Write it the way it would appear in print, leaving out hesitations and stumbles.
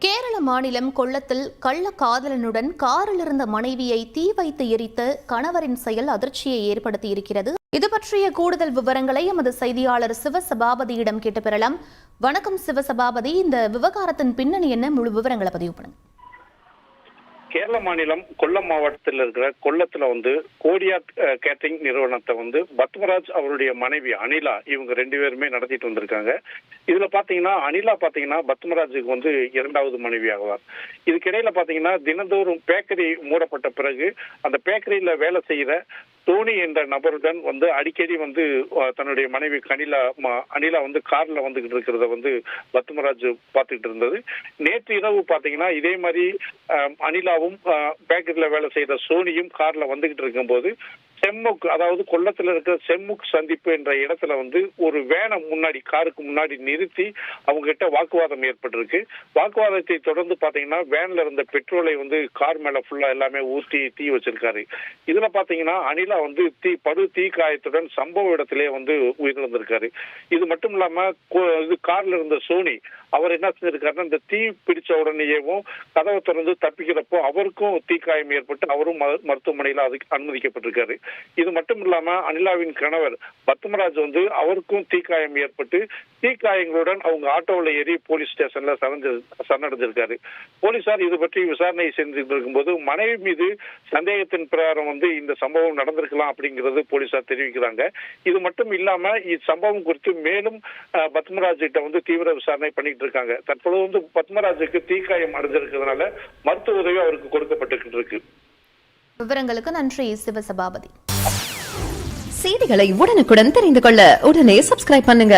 கேரள மாநிலம் கொல்லத்தில் கள்ள காதலனுடன் காரில் இருந்த மனைவியை தீ வைத்து எரித்த கணவரின் செயல் அதிர்ச்சியை ஏற்படுத்தியிருக்கிறது. இது பற்றிய கூடுதல் விவரங்களை எமது செய்தியாளர் சிவசபாபதியிடம் கேட்டு பெறலாம். வணக்கம் சிவசபாபதி, இந்த விவகாரத்தின் பின்னணி என்ன? முழு விவரங்களை பதிவு பண்ணுங்க. கேரள மாநிலம் கொல்லம் மாவட்டத்தில் இருக்கிற கொல்லத்துல கோடியா கேட்டரிங் நிறுவனத்தை பத்மராஜ் அவருடைய மனைவி அனிலா இவங்க 2 பேருமே நடத்திட்டு வந்திருக்காங்க. இதுல பாத்தீங்கன்னா அனிலா பத்மராஜுக்கு இரண்டாவது மனைவி ஆகுவார். இதுக்கிடையில பாத்தீங்கன்னா தினந்தோறும் பேக்கரி மூடப்பட்ட பிறகு அந்த பேக்கரியில வேலை செய்யற டோனி என்ற நபருடன் அடிக்கடி தன்னுடைய மனைவி அனிலா கார்ல வந்துகிட்டு இருக்கிறத பத்மராஜ் பார்த்துக்கிட்டு இருந்தது. நேற்று இரவு பாத்தீங்கன்னா இதே மாதிரி அனிலாவும் பேக்கரியில வேலை செய்யற சோனியும் கார்ல வந்துகிட்டு இருக்கும் போது செம்முக், அதாவது கொல்லத்துல இருக்கிற செம்முக் சந்திப்பு என்ற இடத்துல ஒரு வேனை முன்னாடி காருக்கு முன்னாடி நிறுத்தி அவங்க கிட்ட வாக்குவாதம் ஏற்பட்டிருக்கு. வாக்குவாதத்தை தொடர்ந்து பாத்தீங்கன்னா வேன்ல இருந்த பெட்ரோலை கார் மேல ஃபுல்லா எல்லாமே ஊற்றி தீ வச்சிருக்காரு. இதுல பாத்தீங்கன்னா அனிலா படு தீ காயத்துடன் சம்பவ இடத்திலே உயிரிழந்திருக்காரு. இது மட்டும் இல்லாம கார்ல இருந்த சோனி அவர் என்ன செஞ்சிருக்காருன்னா, இந்த தீ பிடிச்ச உடனேயேவும் கதவை திறந்து தப்பிக்கிறப்போ அவருக்கும் தீக்காயம் ஏற்பட்டு அவரும் மருத்துவமனையில அதுக்கு அனுமதிக்கப்பட்டிருக்காரு. இது மட்டும் இல்லாம அனிலாவின் கணவர் பத்மராஜ் அவருக்கும் தீக்காயம் ஏற்பட்டு தீக்காயங்களுடன் அவங்க ஆட்டோவில் ஏறி போலீஸ் ஸ்டேஷன்ல சரணடைஞ்சிருக்காரு. போலீசார் இது பற்றி விசாரணை செஞ்சுட்டு இருக்கும்போது மனைவி மீது சந்தேகத்தின் பிரகாரம் இந்த சம்பவம் நடந்திருக்கலாம் அப்படிங்கிறது போலீசார் தெரிவிக்கிறாங்க. இது மட்டும் இல்லாம இச்சம்பவம் குறித்து மேலும் பத்மராஜ் கிட்ட தீவிர விசாரணை பண்ணிட்டு இருக்காங்க. தற்போது பத்மராஜுக்கு தீக்காயம் அடைஞ்சிருக்கிறதுனால மருத்துவ உதவி அவருக்கு கொடுக்கப்பட்டு இருக்கு. விவரங்களுக்கு நன்றி சிவசபாபதி. செய்திகளை உடனுக்குடன் தெரிந்து கொள்ள உடனே சப்ஸ்கிரைப் பண்ணுங்க.